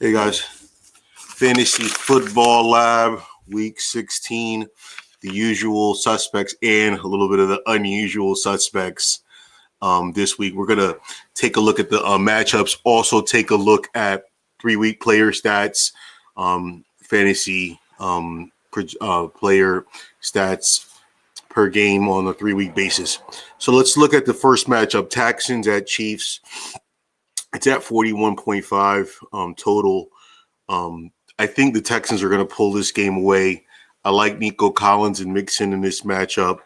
Hey guys, Fantasy Football Lab, Week 16. The usual suspects and a little bit of the unusual suspects. This week, we're gonna take a look at the matchups. Also, take a look at 3-week player stats, fantasy player stats per game on a 3-week basis. So let's look at the first matchup: Texans at Chiefs. It's at 41.5 total. I think the Texans are going to pull this game away. I like Nico Collins and Mixon in this matchup.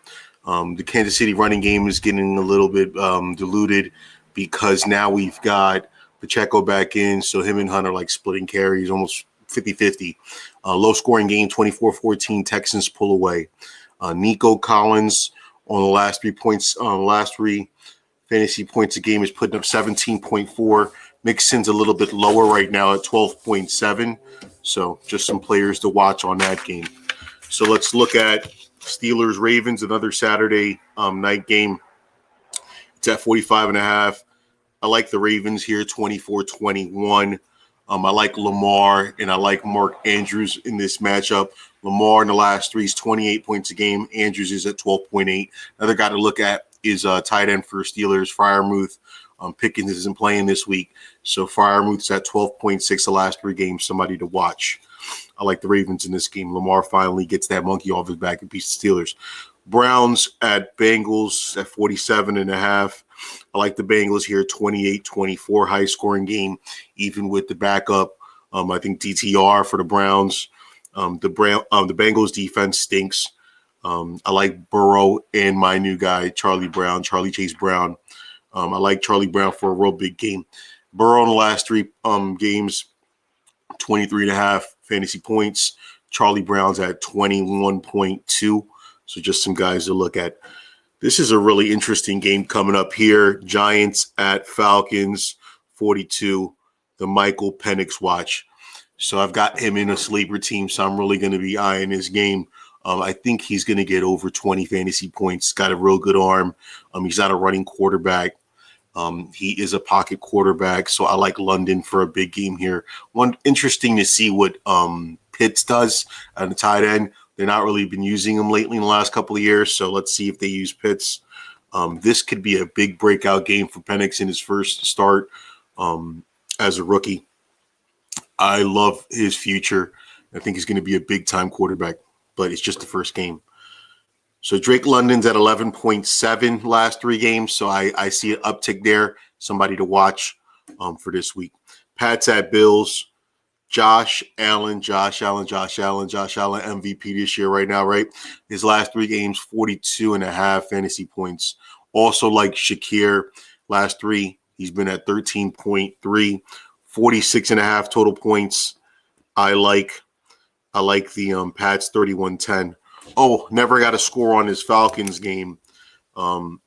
The Kansas City running game is getting a little bit diluted because now we've got Pacheco back in, so him and Hunt are like splitting carries, almost 50-50. Low-scoring game, 24-14, Texans pull away. Nico Collins on the last 3 points, last 3 fantasy points a game is putting up 17.4. Mixon's a little bit lower right now at 12.7. So just some players to watch on that game. So let's look at Steelers-Ravens, another Saturday night game. It's at 45.5. I like the Ravens here, 24-21. I like Lamar and I like Mark Andrews in this matchup. Lamar in the last 3 is 28 points a game. Andrews is at 12.8. Another guy to look at is tight end for Steelers, Freiermuth. Pickens isn't playing this week. So Freiermuth's at 12.6 the last 3 games, somebody to watch. I like the Ravens in this game. Lamar finally gets that monkey off his back and beats the Steelers. Browns at Bengals at 47.5. I like the Bengals here, 28-24, high-scoring game, even with the backup. I think DTR for the Browns. The Bengals defense stinks. I like Burrow and my new guy, Charlie Chase Brown. I like Charlie Brown for a real big game. Burrow in the last 3 games, 23.5 fantasy points. Charlie Brown's at 21.2. So just some guys to look at. This is a really interesting game coming up here. Giants at Falcons, 42. The Michael Penix watch. So I've got him in a sleeper team, so I'm really going to be eyeing his game. I think he's going to get over 20 fantasy points. Got a real good arm. He's not a running quarterback. He is a pocket quarterback, so I like London for a big game here. One interesting to see what Pitts does on the tight end. They're not really been using him lately in the last couple of years, so let's see if they use Pitts. This could be a big breakout game for Penix in his first start as a rookie. I love his future. I think he's going to be a big-time quarterback, but it's just the first game. So Drake London's at 11.7 last 3 games, so I see an uptick there. Somebody to watch for this week. Pats at Bills. Josh Allen, MVP this year right now, right? His last 3 games, 42.5 fantasy points. Also like Shakir, last 3, he's been at 13.3, 46.5 total points. I like the Pats 31-10. Oh, never got a score on his Falcons game. I've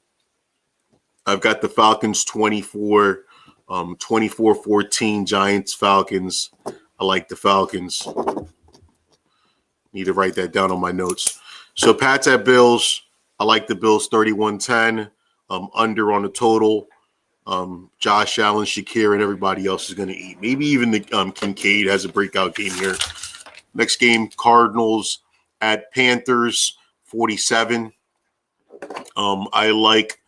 got the Falcons 24-14, Giants, Falcons. I like the Falcons. Need to write that down on my notes. So Pats at Bills. I like the Bills 31-10. Under on the total. Josh Allen, Shakir, and everybody else is going to eat. Maybe even the Kincaid has a breakout game here. Next game, Cardinals at Panthers, 47. I like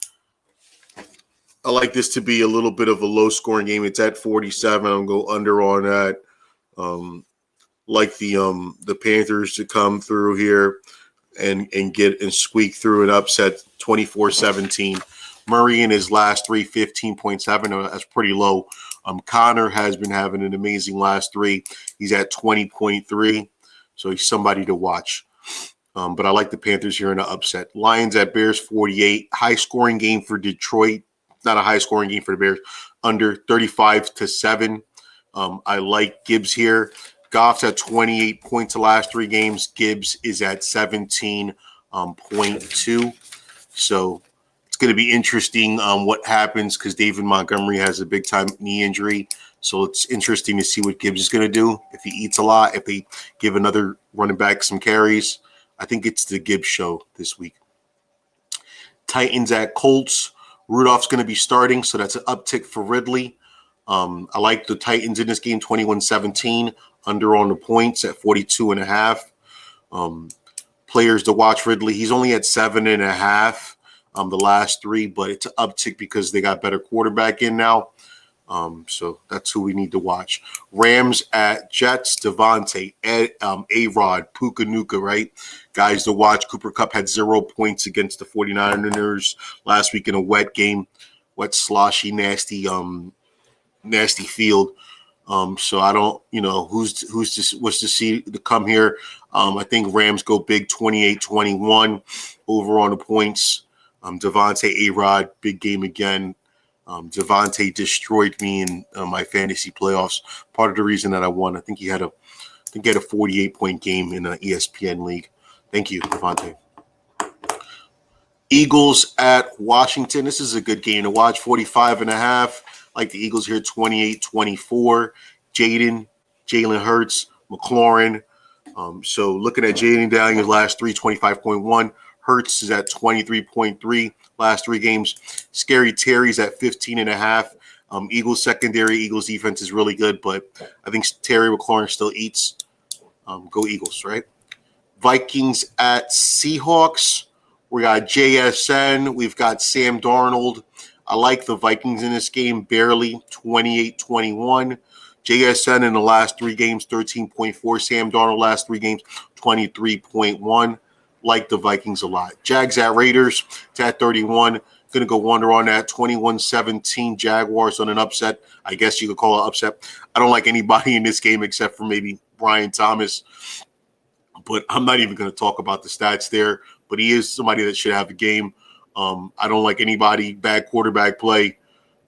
this to be a little bit of a low-scoring game. It's at 47. I'm going to go under on that. Like the Panthers to come through here and squeak through an upset 24-17. Murray in his last 3, 15.7. That's pretty low. Connor has been having an amazing last 3. He's at 20.3. So he's somebody to watch. But I like the Panthers here in an upset. Lions at Bears, 48. High-scoring game for Detroit. Not a high-scoring game for the Bears. Under 35-7. I like Gibbs here. Goff's at 28 points the last 3 games. Gibbs is at 17.2. So it's going to be interesting what happens because David Montgomery has a big-time knee injury. So it's interesting to see what Gibbs is going to do. If he eats a lot, if they give another running back some carries. I think it's the Gibbs show this week. Titans at Colts. Rudolph's going to be starting, so that's an uptick for Ridley. I like the Titans in this game, 21-17, under on the points at 42.5. Players to watch, Ridley. He's only at 7.5 the last three, but it's an uptick because they got better quarterback in now. So that's who we need to watch. Rams at Jets, Devontae, A-Rod, Puka Nuka, right? Guys to watch. Cooper Kupp had 0 points against the 49ers last week in a wet game. Wet, sloshy, nasty field. So I don't, what's to see to come here. I think Rams go big 28-21 over on the points. Devontae, A-Rod, big game again. Devontae destroyed me in my fantasy playoffs. Part of the reason that I won, I think he had a 48-point game in an ESPN league. Thank you, Devontae. Eagles at Washington. This is a good game to watch. 45.5. Like the Eagles here, 28-24. Jalen Hurts, McLaurin. So looking at Jalen Daniels' last three, 25.1. Hurts is at 23.3 last three games. Scary Terry's at 15.5. Eagles secondary, Eagles defense is really good, but I think Terry McLaurin still eats. Go Eagles, right? Vikings at Seahawks. We got JSN. We've got Sam Darnold. I like the Vikings in this game barely, 28-21. JSN in the last three games, 13.4. Sam Darnold last three games, 23.1. Like the Vikings a lot. Jags at Raiders. It's at 31. Going to go under on that. 21-17. Jaguars on an upset. I guess you could call it upset. I don't like anybody in this game except for maybe Brian Thomas. But I'm not even going to talk about the stats there. But he is somebody that should have a game. I don't like anybody. Bad quarterback play.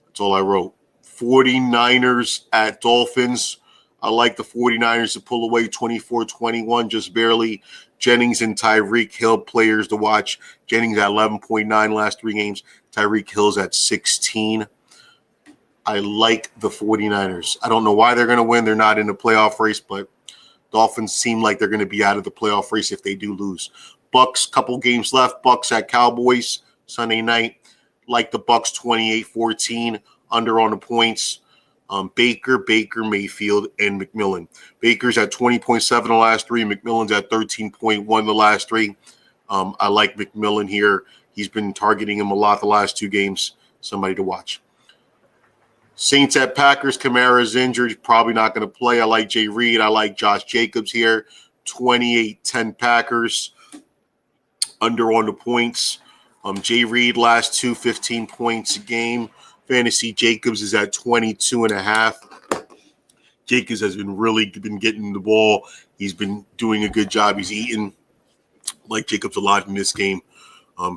That's all I wrote. 49ers at Dolphins. I like the 49ers to pull away 24-21, just barely. Jennings and Tyreek Hill players to watch. Jennings at 11.9 last three games. Tyreek Hill's at 16. I like the 49ers. I don't know why they're going to win. They're not in the playoff race, but Dolphins seem like they're going to be out of the playoff race if they do lose. Bucks, couple games left. Bucks at Cowboys Sunday night. Like the Bucks 28-14, under on the points. Baker, Mayfield, and McMillan. Baker's at 20.7 the last three. McMillan's at 13.1 the last three. I like McMillan here. He's been targeting him a lot the last two games. Somebody to watch. Saints at Packers. Kamara's injured. Probably not going to play. I like Jay Reed. I like Josh Jacobs here. 28-10 Packers. Under on the points. Jay Reed last two, 15 points a game. Fantasy Jacobs is at 22.5. Jacobs has been getting the ball. He's been doing a good job. He's eating. Like Jacobs a lot in this game.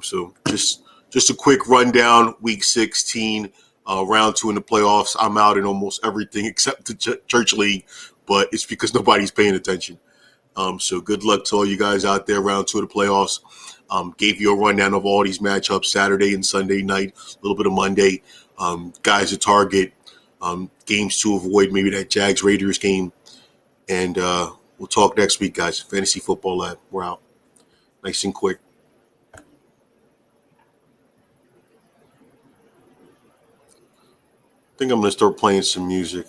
So just a quick rundown. Week 16, round 2 in the playoffs. I'm out in almost everything except the church league, but it's because nobody's paying attention. So good luck to all you guys out there. Round 2 of the playoffs. Gave you a rundown of all these matchups Saturday and Sunday night, a little bit of Monday. Guys to target, games to avoid, maybe that Jags-Raiders game. And we'll talk next week, guys. Fantasy Football Lab. We're out. Nice and quick. I think I'm going to start playing some music.